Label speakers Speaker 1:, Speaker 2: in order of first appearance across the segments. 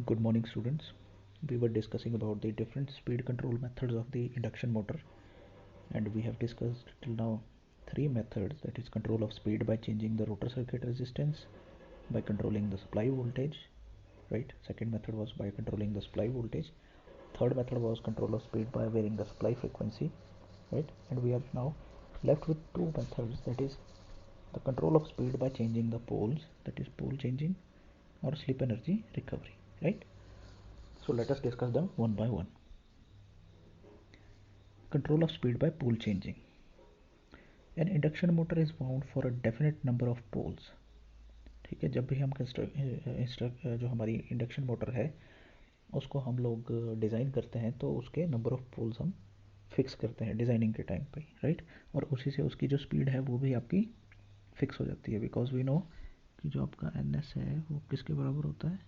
Speaker 1: Good morning, students. We were discussing about the different speed control methods of the induction motor, and we have discussed till now three methods, that is control of speed by changing the rotor circuit resistance, by controlling the supply voltage, right? Second method was by controlling the supply voltage. Third method was control of speed by varying the supply frequency, right? And we are now left with two methods, that is the control of speed by changing the poles, that is pole changing, or slip energy recovery, right? So let us discuss them one by one. Control of speed by pole changing. An induction motor is bound for a definite number of poles. ठीक है, जब भी हम जो हमारी induction motor है उसको हम लोग डिज़ाइन करते हैं तो उसके नंबर ऑफ पोल्स हम फिक्स करते हैं डिज़ाइनिंग के टाइम पे, राइट. और उसी से उसकी जो स्पीड है वो भी आपकी फिक्स हो जाती है, बिकॉज वी नो कि जो आपका एन एस है वो किसके बराबर होता है.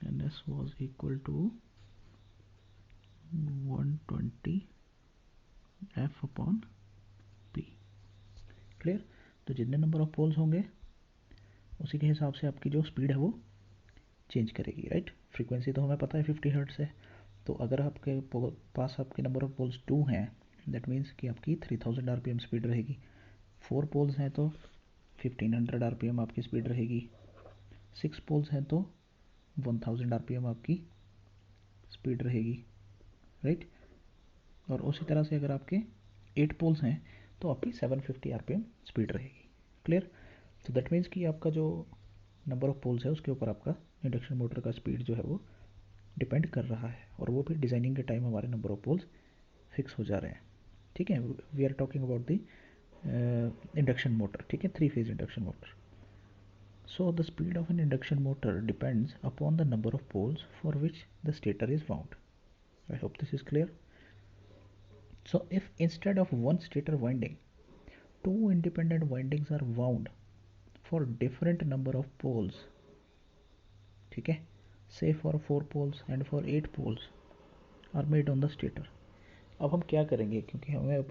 Speaker 1: N S was equal to 120 F upon P. Clear. तो जितने नंबर ऑफ पोल्स होंगे उसी के हिसाब से आपकी जो स्पीड है वो चेंज करेगी, राइट. फ्रीक्वेंसी तो हमें पता है 50 हर्ट्ज है, तो अगर आपके पास आपके नंबर ऑफ पोल्स 2 हैं, दैट मीन्स कि आपकी 3000 आरपीएम स्पीड रहेगी. 4 पोल्स हैं तो 1500 आरपीएम आपकी स्पीड रहेगी. 6 पोल्स हैं तो 1000 आरपीएम आपकी स्पीड रहेगी, राइट. और उसी तरह से अगर आपके 8 पोल्स हैं तो आपकी 750 आरपीएम स्पीड रहेगी. क्लियर. तो दैट मीन्स कि आपका जो नंबर ऑफ पोल्स है उसके ऊपर आपका इंडक्शन मोटर का स्पीड जो है वो डिपेंड कर रहा है, और वो भी डिज़ाइनिंग के टाइम हमारे नंबर ऑफ पोल्स फिक्स हो जा रहे हैं. ठीक है, we are talking about the induction motor. ठीक है, 3 phase induction motor. So the speed of an induction motor depends upon the number of poles for which the stator is wound. I hope this is clear. So if instead of one stator winding, two independent windings are wound for different number of poles, ठीक है, say for 4 poles and for 8 poles are made on the stator. अब हम क्या करेंगे, क्योंकि हमें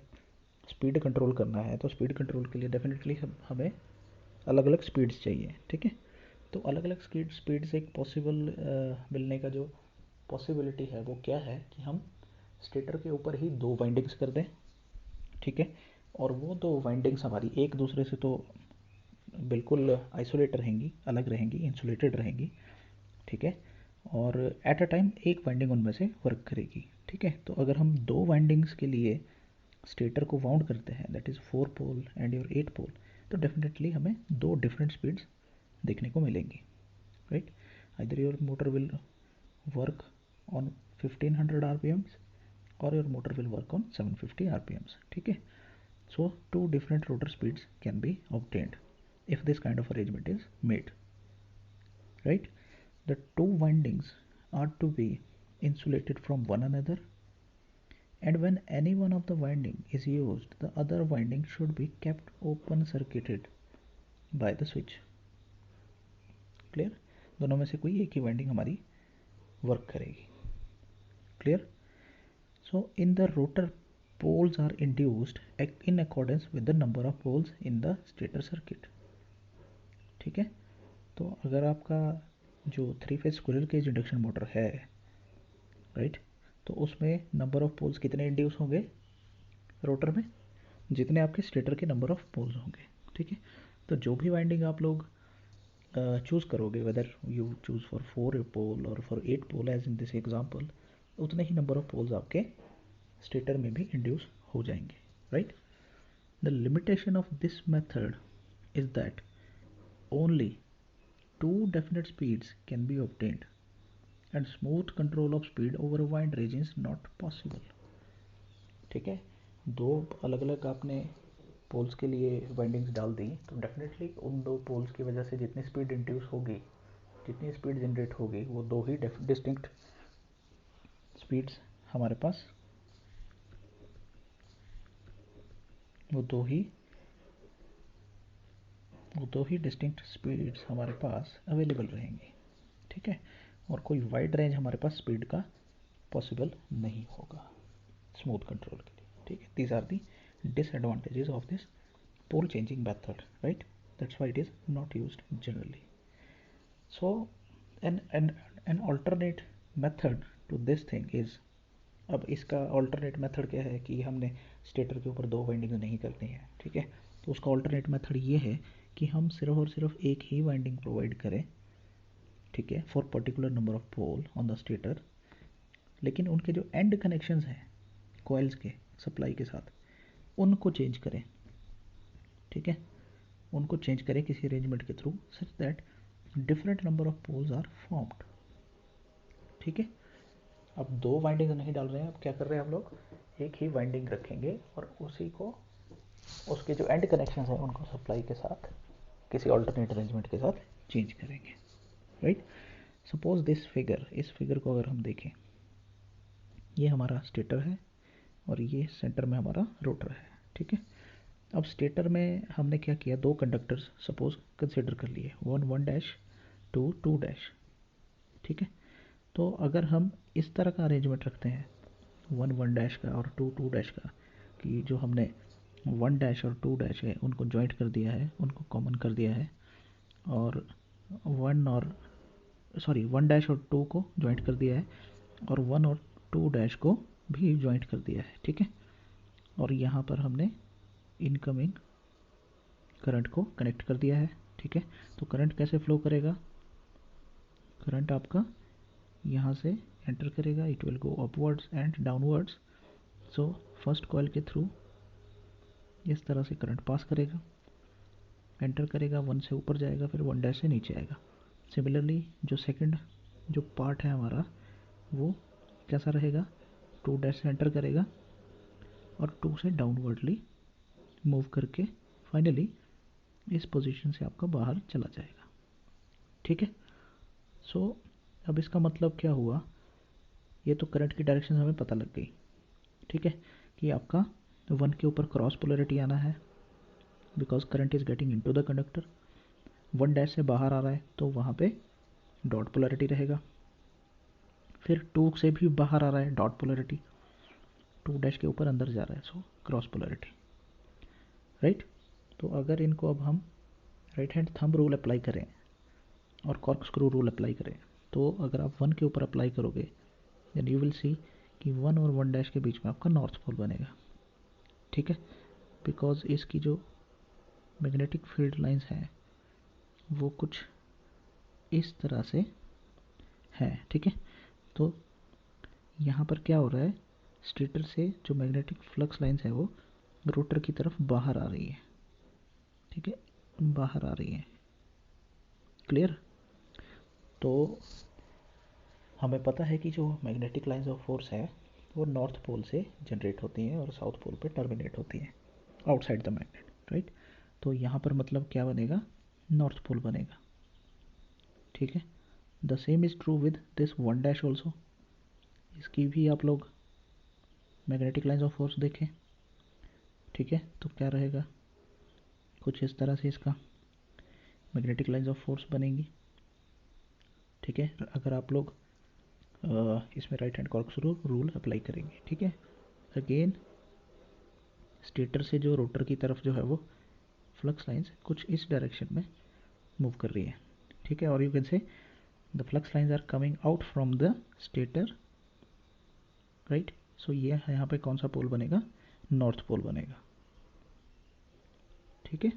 Speaker 1: speed control करना है तो स्पीड कंट्रोल के लिए डेफिनेटली हमें अलग अलग स्पीड्स चाहिए. ठीक है, तो अलग अलग स्पीड से एक पॉसिबल मिलने का जो पॉसिबिलिटी है वो क्या है कि हम स्टेटर के ऊपर ही 2 वाइंडिंग्स कर दें. ठीक है, और वो 2 वाइंडिंग्स हमारी एक दूसरे से तो बिल्कुल आइसोलेट रहेंगी, अलग रहेंगी, इंसुलेटेड रहेंगी. ठीक है, और एट अ टाइम एक वाइंडिंग उनमें से वर्क करेगी. ठीक है, तो अगर हम 2 वाइंडिंग्स के लिए स्टेटर को वाउंड करते हैं, that is 4 pole and your 8 pole, तो डेफिनेटली हमें 2 डिफरेंट स्पीड्स देखने को मिलेंगी, right. Either your motor will work on 1500 RPMs or your motor will work on 750 rpms. ठीक है, so 2 different rotor speeds can be obtained if this kind of arrangement is made, right. The 2 windings are to be insulated from one another, and when any one of the winding is used, the other winding should be kept open circuited by the switch. Clear. दोनों में से कोई एक ही winding हमारी work करेगी. Clear. So in the rotor, poles are induced in accordance with the number of poles in the stator circuit. ठीक है, तो अगर आपका जो 3 phase squirrel cage induction motor है, राइट, तो उसमें नंबर ऑफ पोल्स कितने इंड्यूस होंगे रोटर में, जितने आपके स्टेटर के नंबर ऑफ पोल्स होंगे. ठीक है, तो जो भी वाइंडिंग आप लोग चूज़ करोगे, whether you choose for 4 pole और for 8 pole as in this example, उतने ही नंबर ऑफ पोल्स आपके स्टेटर में भी इंड्यूस हो जाएंगे, right. The limitation of this method is that only 2 definite speeds can be obtained and smooth control of speed over a wide range is not possible. ठीक है, 2 अलग अलग आपने पोल्स के लिए वाइंडिंग्स डाल दी, तो डेफिनेटली उन 2 पोल्स की वजह से जितनी स्पीड इंड्यूस होगी, जितनी स्पीड जनरेट होगी, वो 2 ही डिस्टिंक्ट स्पीड्स हमारे पास, वो दो ही डिस्टिंक्ट स्पीड्स हमारे पास अवेलेबल रहेंगी. ठीक है, और कोई वाइड रेंज हमारे पास स्पीड का पॉसिबल नहीं होगा स्मूथ कंट्रोल के लिए. ठीक है, these are the disadvantages of this pole changing method, right. That's why it is not used generally. So an an alternate method to this thing is, अब इसका ऑल्टरनेट मेथड क्या है कि हमने स्टेटर के ऊपर 2 वाइंडिंग नहीं करनी है, ठीक है। तो उसका ऑल्टरनेट मेथड ये है कि हम सिर्फ और सिर्फ एक ही वाइंडिंग प्रोवाइड करें, ठीक है, for particular number of pole on the stator, लेकिन उनके जो एंड कनेक्शंस हैं कॉइल्स के सप्लाई के साथ उनको चेंज करें, ठीक है, उनको चेंज करें किसी अरेंजमेंट के through such that different number of poles are formed, ठीक है। अब 2 वाइंडिंग नहीं डाल रहे हैं, अब क्या कर रहे हैं हम लोग, एक ही वाइंडिंग रखेंगे और उसी को उसके जो एंड कनेक्शंस हैं उनको सप्लाई के साथ किसी ऑल्टरनेट अरेंजमेंट के साथ चेंज करेंगे, राइट। सपोज दिस फिगर, इस फिगर को अगर हम देखें, ये हमारा स्टेटर है और ये सेंटर में हमारा रोटर है, ठीक है। अब स्टेटर में हमने क्या किया, 2 कंडक्टर्स सपोज कंसिडर कर लिए, 1 1 डैश 2 2 डैश, ठीक है। तो अगर हम इस तरह का अरेंजमेंट रखते हैं 1 1 डैश का और 2 2 डैश का, कि जो हमने 1 डैश और 2 डैश है उनको जॉइंट कर दिया है, उनको कॉमन कर दिया है, और 1 डैश और 2 को जॉइंट कर दिया है, और 1 और 2 डैश को भी जॉइंट कर दिया है, ठीक है। और यहाँ पर हमने इनकमिंग करंट को कनेक्ट कर दिया है, ठीक है। तो करंट कैसे फ्लो करेगा, करंट आपका यहाँ से एंटर करेगा, it will go upwards and downwards. So first coil के थ्रू इस तरह से करंट पास करेगा, एंटर करेगा, 1 से ऊपर जाएगा, फिर 1 डैश से नीचे आएगा। सिमिलरली जो सेकंड जो पार्ट है हमारा वो कैसा रहेगा, 2 डैश से एंटर करेगा और 2 से डाउनवर्डली मूव करके फाइनली इस पोजीशन से आपका बाहर चला जाएगा, ठीक है। सो अब इसका मतलब क्या हुआ, ये तो करंट की डायरेक्शन हमें पता लग गई, ठीक है, कि आपका 1 के ऊपर क्रॉस पोलैरिटी आना है because current is getting into the conductor, 1 dash से बाहर आ रहा है तो वहाँ पे डॉट पोलैरिटी रहेगा, फिर 2 से भी बाहर आ रहा है डॉट पोलैरिटी, 2 डैश के ऊपर अंदर जा रहा है, सो क्रॉस पोलैरिटी, राइट। तो अगर इनको अब हम right hand thumb rule apply करें और कॉर्क स्क्रू रूल अप्लाई करें, तो अगर आप 1 के ऊपर अप्लाई करोगे देन यू विल सी कि 1 और 1 डैश के बीच में आपका नॉर्थ पोल बनेगा, ठीक है, बिकॉज इसकी जो मैग्नेटिक फील्ड लाइंस हैं वो कुछ इस तरह से है, ठीक है। तो यहाँ पर क्या हो रहा है, स्टेटर से जो मैग्नेटिक फ्लक्स लाइंस है वो रोटर की तरफ बाहर आ रही है, ठीक है, बाहर आ रही है, क्लियर। तो हमें पता है कि जो मैग्नेटिक लाइंस ऑफ फोर्स है वो नॉर्थ पोल से जनरेट होती हैं और साउथ पोल पे टर्मिनेट होती हैं आउटसाइड द मैग्नेट, राइट। तो यहाँ पर मतलब क्या बनेगा, नॉर्थ पोल बनेगा, ठीक है। The same is true with this 1 dash also, इसकी भी आप लोग मैग्नेटिक लाइंस ऑफ फोर्स देखें, ठीक है। तो क्या रहेगा, कुछ इस तरह से इसका मैग्नेटिक लाइंस ऑफ फोर्स बनेंगी, ठीक है, अगर आप लोग इसमें right hand corkscrew rule apply करेंगे, ठीक है। अगेन स्टेटर से जो रोटर की तरफ जो है वो फ्लक्स लाइंस कुछ इस डायरेक्शन में मूव कर रही है, ठीक है, और you can say the flux lines are coming out from the stator, right. So ये यहाँ पे कौन सा पोल बनेगा, नॉर्थ पोल बनेगा, ठीक है।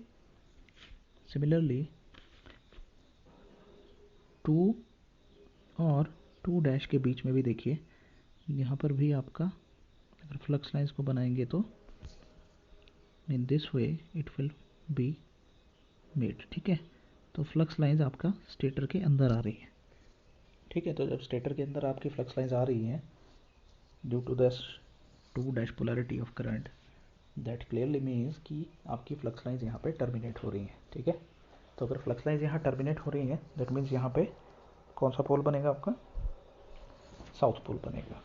Speaker 1: सिमिलरली 2 और 2 डैश के बीच में भी देखिए, यहाँ पर भी आपका अगर फ्लक्स लाइंस को बनाएंगे तो in this way it will be made, ठीक है। तो फ्लक्स लाइंस आपका स्टेटर के अंदर आ रही है, ठीक है। तो जब स्टेटर के अंदर आपकी फ्लक्स लाइंस आ रही हैं due to this 2 dash polarity of current, that clearly means कि आपकी फ्लक्स लाइंस यहाँ पे टर्मिनेट हो रही हैं, ठीक है। तो अगर फ्लक्स लाइंस यहाँ टर्मिनेट हो रही हैं दैट मीन्स यहाँ पे कौन सा पोल बनेगा आपका, साउथ पोल बनेगा,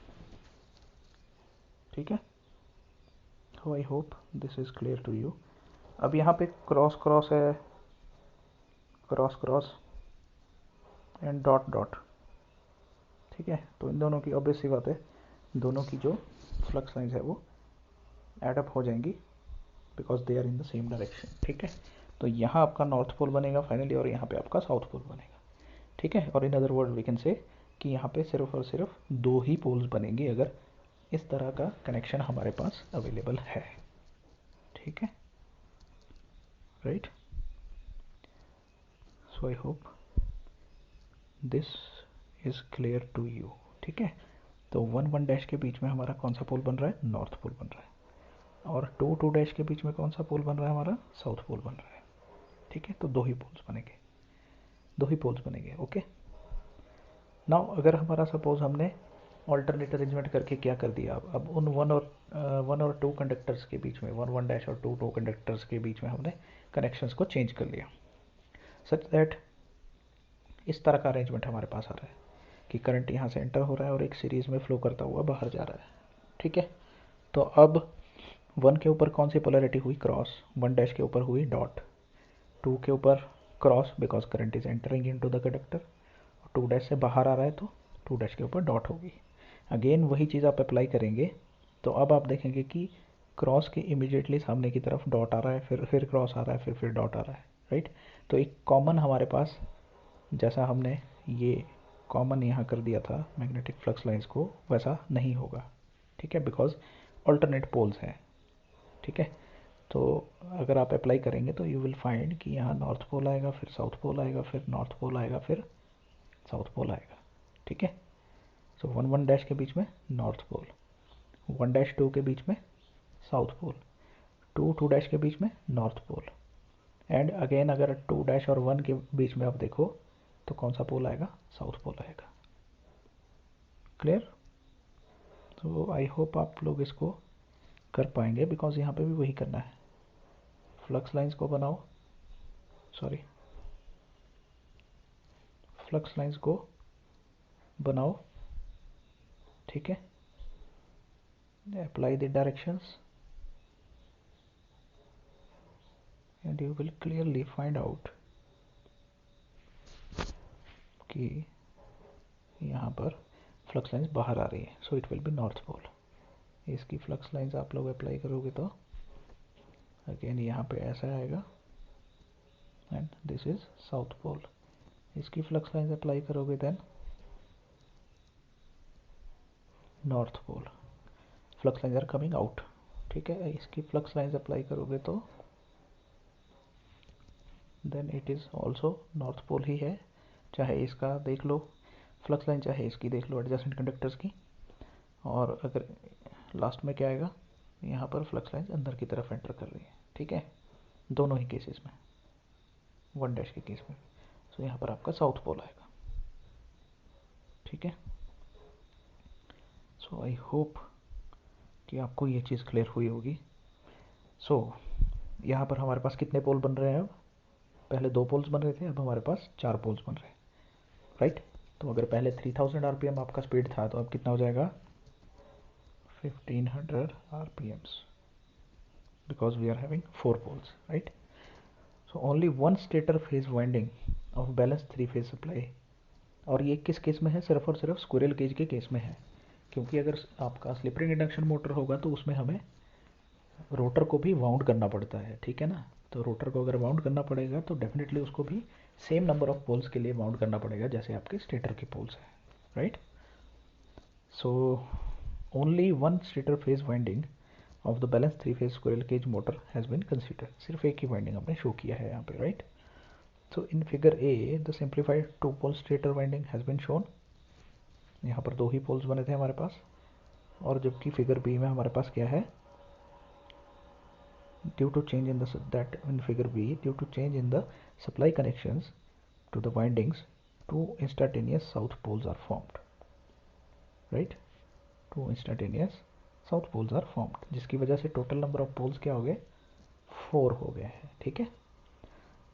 Speaker 1: ठीक है। So I hope this is clear to you. अब यहाँ पे क्रॉस क्रॉस है, cross cross and dot dot, ठीक है। तो इन दोनों की ऑब्वियस सी बात है, दोनों की जो फ्लक्स लाइंस है वो एडअप हो जाएंगी because they are in the same direction, ठीक है। तो यहाँ आपका नॉर्थ पोल बनेगा फाइनली और यहाँ पे आपका साउथ पोल बनेगा, ठीक है। और in other word we can say कि यहाँ पे सिर्फ और सिर्फ 2 ही पोल्स बनेंगे अगर इस तरह का कनेक्शन हमारे पास अवेलेबल है, ठीक है, right. So I hope this is clear to you, ठीक है। तो 1 डैश के बीच में हमारा कौन सा पोल बन रहा है, नॉर्थ पोल बन रहा है, और 2 डैश के बीच में कौन सा पोल बन रहा है, हमारा साउथ पोल बन रहा है, ठीक है। तो 2 ही पोल्स बनेंगे, ओके। नाउ अगर हमारा सपोज हमने ऑल्टरनेट अरेंजमेंट करके क्या कर दिया, अब उन 1 और 2 कंडक्टर्स के बीच में, 1 डैश और 2 कंडक्टर्स के बीच में हमने कनेक्शंस को चेंज कर लिया सच दैट इस तरह का अरेंजमेंट हमारे पास आ रहा है कि करंट यहाँ से एंटर हो रहा है और एक सीरीज में फ्लो करता हुआ बाहर जा रहा है, ठीक है। तो अब 1 के ऊपर कौन सी पोलैरिटी हुई, क्रॉस, 1 डैश के ऊपर हुई डॉट, 2 के ऊपर cross because current is entering into the conductor, 2 dash से बाहर आ रहा है तो 2 डैश के ऊपर डॉट होगी। अगेन वही चीज़ आप अप्लाई करेंगे तो अब आप देखेंगे कि क्रॉस के इमीडिएटली सामने की तरफ डॉट आ रहा है, फिर क्रॉस आ रहा है, फिर डॉट आ रहा है, राइट। तो एक कॉमन हमारे पास, जैसा हमने ये कॉमन यहाँ कर दिया था मैग्नेटिक फ्लक्स लाइंस को, वैसा नहीं होगा, ठीक है, बिकॉज ऑल्टरनेट पोल्स हैं, ठीक है। तो अगर आप अप्लाई करेंगे तो यू विल फाइंड कि यहाँ नॉर्थ पोल आएगा, फिर साउथ पोल आएगा, फिर नॉर्थ पोल आएगा, फिर साउथ पोल आएगा, ठीक है। सो 1 डैश के बीच में नॉर्थ पोल, 1 डैश 2 के बीच में साउथ पोल, 2 डैश के बीच में नॉर्थ पोल, एंड अगेन अगर 2 डैश और 1 के बीच में आप देखो तो कौन सा पोल आएगा, साउथ पोल आएगा, क्लियर। तो आई होप आप लोग इसको कर पाएंगे बिकॉज यहाँ पे भी वही करना है, फ्लक्स लाइंस को बनाओ, सॉरी फ्लक्स लाइंस को बनाओ, ठीक है, apply the directions and you will clearly find out कि यहाँ पर फ्लक्स लाइंस बाहर आ रही है, so it will be north pole. इसकी फ्लक्स लाइंस आप लोग अप्लाई करोगे तो अगेन यहाँ पे ऐसा आएगा and this is south pole. इसकी फ्लक्स लाइंस अप्लाई करोगे then north pole, flux lines are coming out, ठीक है। इसकी फ्लक्स लाइंस अप्लाई करोगे तो then it is also north pole ही है, चाहे इसका देख लो फ्लक्स लाइन, चाहे इसकी देख लो एडजेसेंट कंडक्टर्स की। और अगर लास्ट में क्या आएगा, यहाँ पर फ्लक्स लाइंस अंदर की तरफ एंटर कर रही है, ठीक है, दोनों ही केसेस में, 1 डैश के केस में। सो यहाँ पर आपका साउथ पोल आएगा, ठीक है। सो आई होप कि आपको ये चीज़ क्लियर हुई होगी। सो यहाँ पर हमारे पास कितने पोल बन रहे हैं, अब पहले 2 पोल्स बन रहे थे, अब हमारे पास 4 पोल्स बन रहे हैं, राइट। तो अगर पहले 3000 आरपीएम आपका स्पीड था तो अब कितना हो जाएगा, 1500 RPMs, because we are having 4 poles, right? So only one stator phase winding of balanced 3 phase supply, और ये किस केस में है, सिर्फ और सिर्फ स्क्विरल केज के केस में है, क्योंकि अगर आपका स्लिप रिंग इंडक्शन मोटर होगा तो उसमें हमें रोटर को भी वाउंड करना पड़ता है, ठीक है ना। तो रोटर को अगर वाउंड करना पड़ेगा तो डेफिनेटली उसको भी सेम नंबर ऑफ पोल्स के लिए वाउंड करना पड़ेगा जैसे आपके स्टेटर के पोल्स हैं, right. So only one stator phase winding of the balance 3 phase squirrel cage motor has been considered, सिर्फ एक ही वाइंडिंग हमने शो किया है यहाँ पे, right. So in figure A the simplified 2 pole stator winding has been shown, यहाँ पर 2 ही poles बने थे हमारे पास, और जबकि फिगर बी में हमारे पास क्या है, due to change in that in figure B, due to change in the supply connections to the windings, 2 instantaneous south poles are formed, right, 2 instantaneous south poles are formed, जिसकी वजह से total number of poles क्या हो गए, 4 हो गए हैं, ठीक है।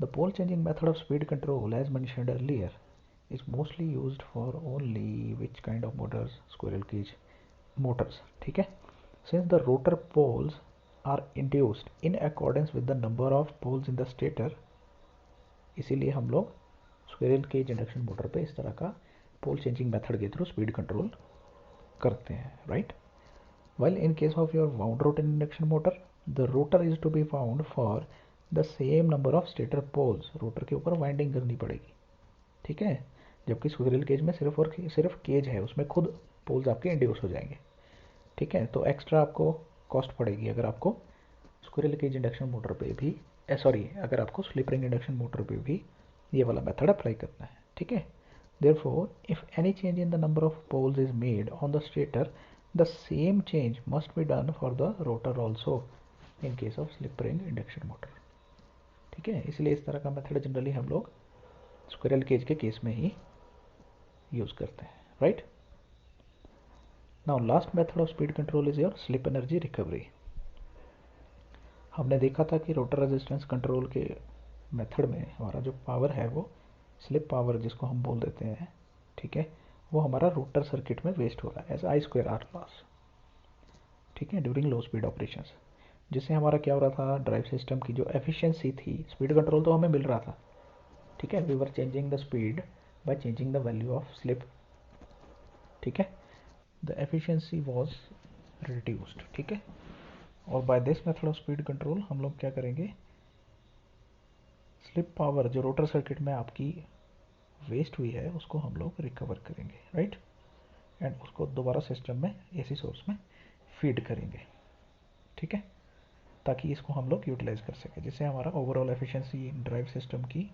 Speaker 1: The pole changing method of speed control as mentioned earlier is mostly used for only which kind of motors, squirrel cage motors, ठीक है। Since the rotor poles are induced in accordance with the number of poles in the stator, इसीलिए हम लोग squirrel cage induction motor पे इस तरह का पोल changing method के थ्रू स्पीड कंट्रोल करते हैं, right. While in case of your wound rotor induction motor, the rotor is to be wound for the same number of stator poles, rotor के ऊपर winding करनी पड़ेगी, ठीक है। जबकि स्क्विरल केज में सिर्फ और सिर्फ केज है, उसमें खुद पोल्स आपके इंड्यूस हो जाएंगे। ठीक है, तो एक्स्ट्रा आपको कॉस्ट पड़ेगी अगर आपको स्क्विरल केज इंडक्शन मोटर पे भी, सॉरी, अगर आपको स्लिप रिंग इंडक्शन मोटर पे भी ये वाला मेथड अप्लाई करना है। ठीक है, therefore if any change in the number of poles is made on the stator, the same change must be done for the rotor also in case of slip ring induction motor। ठीक है, इसलिए इस तरह का method generally हम लोग squirrel cage के case में ही यूज करते हैं। Right, now last method of speed control is your slip energy recovery. हमने देखा था कि रोटर रेजिस्टेंस कंट्रोल के मेथड में हमारा जो पावर है वो स्लिप पावर जिसको हम बोल देते हैं, ठीक है, वो हमारा रोटर सर्किट में वेस्ट हो रहा है as I square R loss. ठीक है, ड्यूरिंग लो स्पीड ऑपरेशंस, जिससे हमारा क्या हो रहा था, ड्राइव सिस्टम की जो एफिशिएंसी थी, स्पीड कंट्रोल तो हमें मिल रहा था। ठीक है, we were changing the speed by changing the value of slip. ठीक है, द एफिशिएंसी वॉज रिड्यूस्ड। ठीक है, और by this method of speed control हम लोग क्या करेंगे, स्लिप पावर जो रोटर सर्किट में आपकी वेस्ट हुई है उसको हम लोग रिकवर करेंगे। राइट, एंड उसको दोबारा सिस्टम में एसी सोर्स में फीड करेंगे। ठीक है, ताकि इसको हम लोग यूटिलाइज कर सकें, जिससे हमारा ओवरऑल एफिशिएंसी ड्राइव सिस्टम की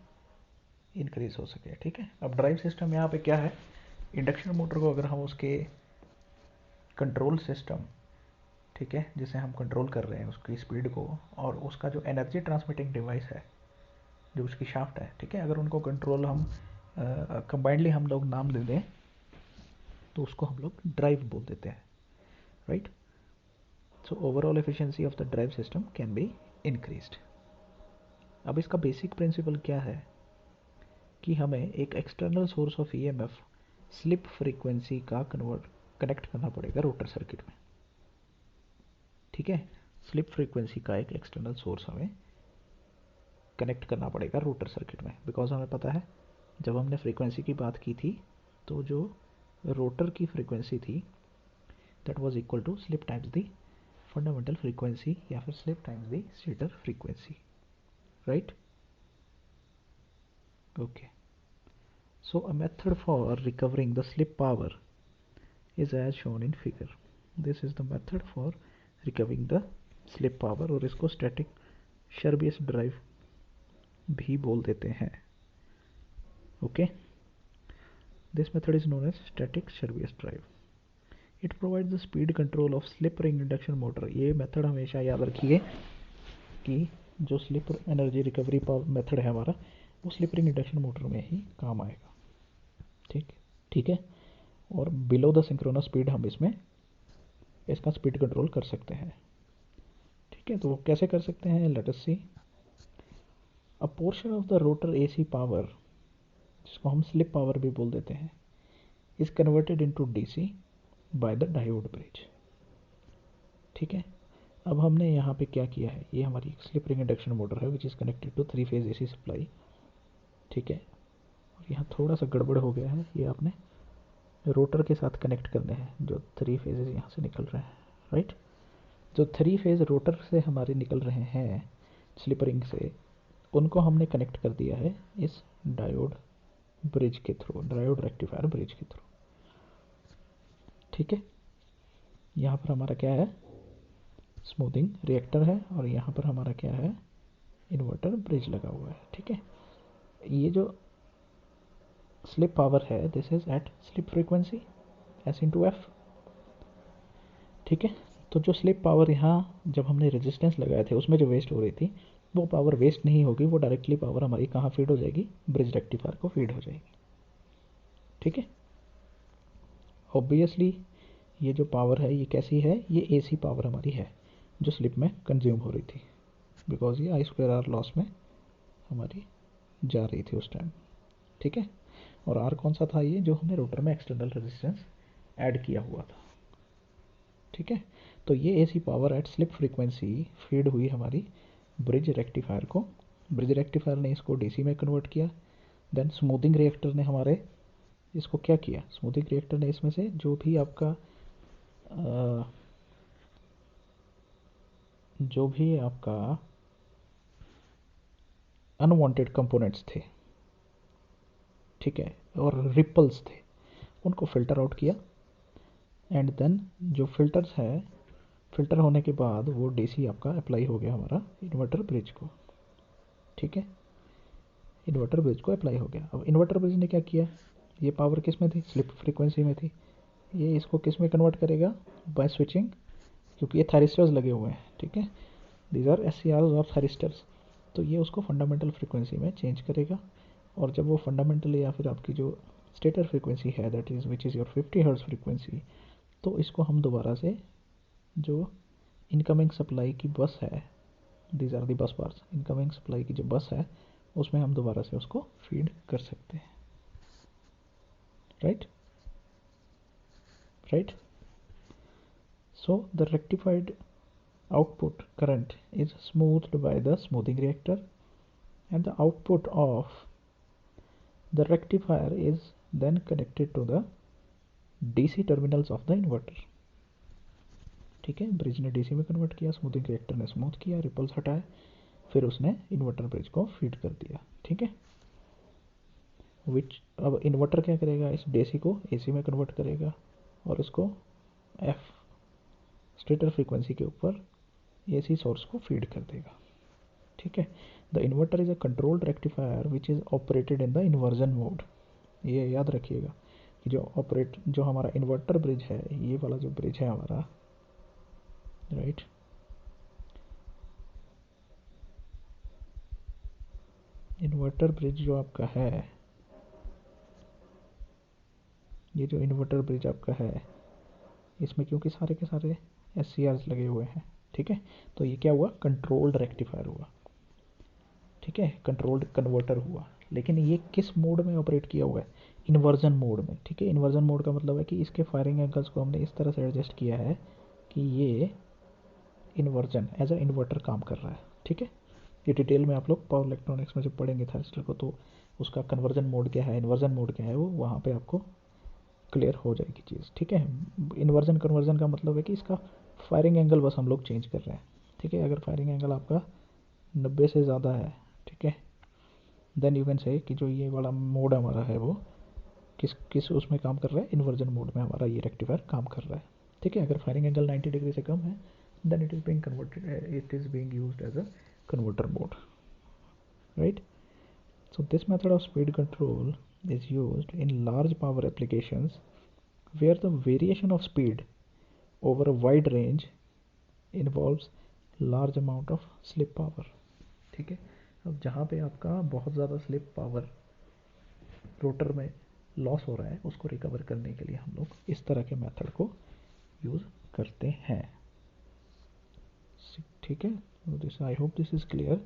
Speaker 1: इंक्रीज हो सके। ठीक है, अब ड्राइव सिस्टम यहाँ पे क्या है, इंडक्शन मोटर को अगर हम उसके कंट्रोल सिस्टम, ठीक है, जिसे हम कंट्रोल कर रहे हैं उसकी स्पीड को, और उसका जो एनर्जी ट्रांसमिटिंग डिवाइस है जो उसकी शाफ्ट है, ठीक है, अगर उनको कंट्रोल हम कंबाइंडली हम लोग नाम दे दें तो उसको हम लोग ड्राइव बोल देते हैं। Right, so overall efficiency of the drive system can be increased. अब इसका बेसिक प्रिंसिपल क्या है कि हमें एक external source of EMF slip frequency का कनेक्ट करना पड़ेगा रोटर सर्किट में। ठीक है, स्लिप फ्रीक्वेंसी का एक एक्सटर्नल सोर्स हमें कनेक्ट करना पड़ेगा रोटर सर्किट में, बिकॉज हमें पता है जब हमने फ्रीक्वेंसी की बात की थी तो जो रोटर की फ्रीक्वेंसी थी that was equal to slip times the fundamental frequency या फिर slip times the stator frequency. Right, okay, so a method for recovering the slip power is as shown in figure। this is the method for recovering the slip power, और इसको static शर्बियस drive भी बोल देते हैं। Okay, this method is known as static Sherbius drive। it provides the speed control of slip ring induction motor। ये method हमेशा याद रखिए कि जो स्लिप एनर्जी रिकवरी मेथड है हमारा वो स्लिप रिंग इंडक्शन मोटर में ही काम आएगा। ठीक, ठीक है, और बिलो द सिंक्रोनस स्पीड हम इसमें इसका स्पीड कंट्रोल कर सकते हैं। ठीक है, तो वो कैसे कर सकते हैं, let us see. A portion of the rotor AC power, जिसको हम स्लिप पावर भी बोल देते हैं, is converted into DC by the diode bridge. ठीक है, अब हमने यहाँ पे क्या किया है, ये हमारी स्लिप रिंग इंडक्शन मोटर है which is connected to 3 phase AC supply. ठीक है, और यहाँ थोड़ा सा गड़बड़ हो गया है, ये आपने रोटर के साथ कनेक्ट करने हैं जो 3 फेजेस यहाँ से निकल रहे हैं। राइट, जो 3 फेज रोटर से हमारे निकल रहे हैं स्लिप रिंग से, उनको हमने कनेक्ट कर दिया है इस डायोड ब्रिज के थ्रू, डायोड रेक्टिफायर ब्रिज के थ्रू। ठीक है, यहाँ पर हमारा क्या है, स्मूथिंग रिएक्टर है, और यहाँ पर हमारा क्या है, इन्वर्टर ब्रिज लगा हुआ है। ठीक है, ये जो स्लिप पावर है this is at slip frequency S into F. ठीक है, तो जो स्लिप पावर यहाँ जब हमने रेजिस्टेंस लगाए थे उसमें जो वेस्ट हो रही थी वो पावर वेस्ट नहीं होगी, वो डायरेक्टली पावर हमारी कहाँ फीड हो जाएगी, ब्रिज रेक्टिफायर को फीड हो जाएगी। ठीक है, ऑब्वियसली ये जो पावर है ये कैसी है, ये एसी पावर हमारी है जो स्लिप में कंज्यूम हो रही थी, बिकॉज ये आई स्क्वायर आर लॉस में हमारी जा रही थी उस टाइम। ठीक है, और आर कौन सा था, ये जो हमने रोटर में एक्सटर्नल रेजिस्टेंस ऐड किया हुआ था। ठीक है, तो ये AC power at slip frequency feed हुई हमारी ब्रिज रेक्टिफायर को, ब्रिज रेक्टिफायर ने इसको डीसी में कन्वर्ट किया। देन स्मूथिंग रिएक्टर ने हमारे इसको क्या किया, स्मूथिंग रिएक्टर ने इसमें से जो भी आपका जो भी आपका अनवांटेड कंपोनेंट्स थे ठीक है, और रिपल्स थे, उनको फ़िल्टर आउट किया। एंड देन जो फिल्टर्स है, फ़िल्टर होने के बाद वो डीसी आपका अप्लाई हो गया हमारा इन्वर्टर ब्रिज को। ठीक है, इन्वर्टर ब्रिज को अप्लाई हो गया। अब इन्वर्टर ब्रिज ने क्या किया, ये पावर किस में थी, स्लिप फ्रीक्वेंसी में थी, ये इसको किस में कन्वर्ट करेगा, बाय स्विचिंग, क्योंकि ये थायरिस्टर्स लगे हुए हैं। ठीक है, दीज आर एस सी आर ऑफ थायरिस्टर्स, तो ये उसको फंडामेंटल फ्रीक्वेंसी में चेंज करेगा। और जब वो फंडामेंटल या फिर आपकी जो स्टेटर फ्रीक्वेंसी है, that is which is your 50 hertz frequency, तो इसको हम दोबारा से जो इनकमिंग सप्लाई की बस है, दीज आर दी बस बार्स, इनकमिंग सप्लाई की जो बस है उसमें हम दोबारा से उसको फीड कर सकते हैं। Right right. So the rectified output current is smoothed by the smoothing reactor, and the output of the rectifier is then connected to the DC terminals of the inverter। ठीक है, ब्रिज ने DC में convert किया, smoothing reactor ने smooth किया, ripples हटाए, फिर उसने इन्वर्टर ब्रिज को फीड कर दिया। ठीक है, विच अब इन्वर्टर क्या करेगा, इस डीसी को एसी में कन्वर्ट करेगा और इसको एफ स्टेटर फ्रीक्वेंसी के ऊपर एसी सोर्स को फीड कर देगा। ठीक है, the inverter is a controlled rectifier which is operated in the inversion mode. ये याद रखिएगा कि जो हमारा इन्वर्टर ब्रिज है, ये वाला जो ब्रिज है हमारा, राइट, इन्वर्टर ब्रिज जो आपका है, ये जो इन्वर्टर ब्रिज आपका है, इसमें क्योंकि सारे के सारे एस सी आर्स लगे हुए हैं, ठीक है, तो ये क्या हुआ, कंट्रोल्ड रेक्टिफायर हुआ। ठीक है, कंट्रोल्ड कन्वर्टर हुआ, लेकिन ये किस मोड में ऑपरेट किया हुआ है, इन्वर्जन मोड में। ठीक है, इन्वर्जन मोड का मतलब है कि इसके फायरिंग एंगल्स को हमने इस तरह से एडजस्ट किया है कि ये इन्वर्जन एज अ इन्वर्टर काम कर रहा है। ठीक है, ये डिटेल में आप लोग पावर इलेक्ट्रॉनिक्स में जब पढ़ेंगे थायरिस्टर को, तो उसका कन्वर्जन मोड क्या है, इन्वर्जन मोड क्या है, वो वहाँ पे आपको क्लियर हो जाएगी चीज़। ठीक है, इन्वर्जन कन्वर्जन का मतलब है कि इसका फायरिंग एंगल बस हम लोग चेंज कर रहे हैं। ठीक है, अगर फायरिंग एंगल आपका 90 से ज़्यादा है, ठीक है, देन यू कैन से कि जो ये वाला मोड हमारा है वो किस किस उसमें काम कर रहा है, इन्वर्जन मोड में हमारा ये रेक्टिफायर काम कर रहा है। ठीक है, अगर फायरिंग एंगल 90 डिग्री से कम है, then it is being converted, it is being used as a converter mode, right? So this method of speed control is used in large power applications where the variation of speed over a wide range involves large amount of slip power। ठीक है, अब जहाँ पे आपका बहुत ज़्यादा slip power rotor में loss हो रहा है, उसको रिकवर करने के लिए हम लोग इस तरह के मेथड को यूज़ करते हैं। ठीक है, this I hope this is clear.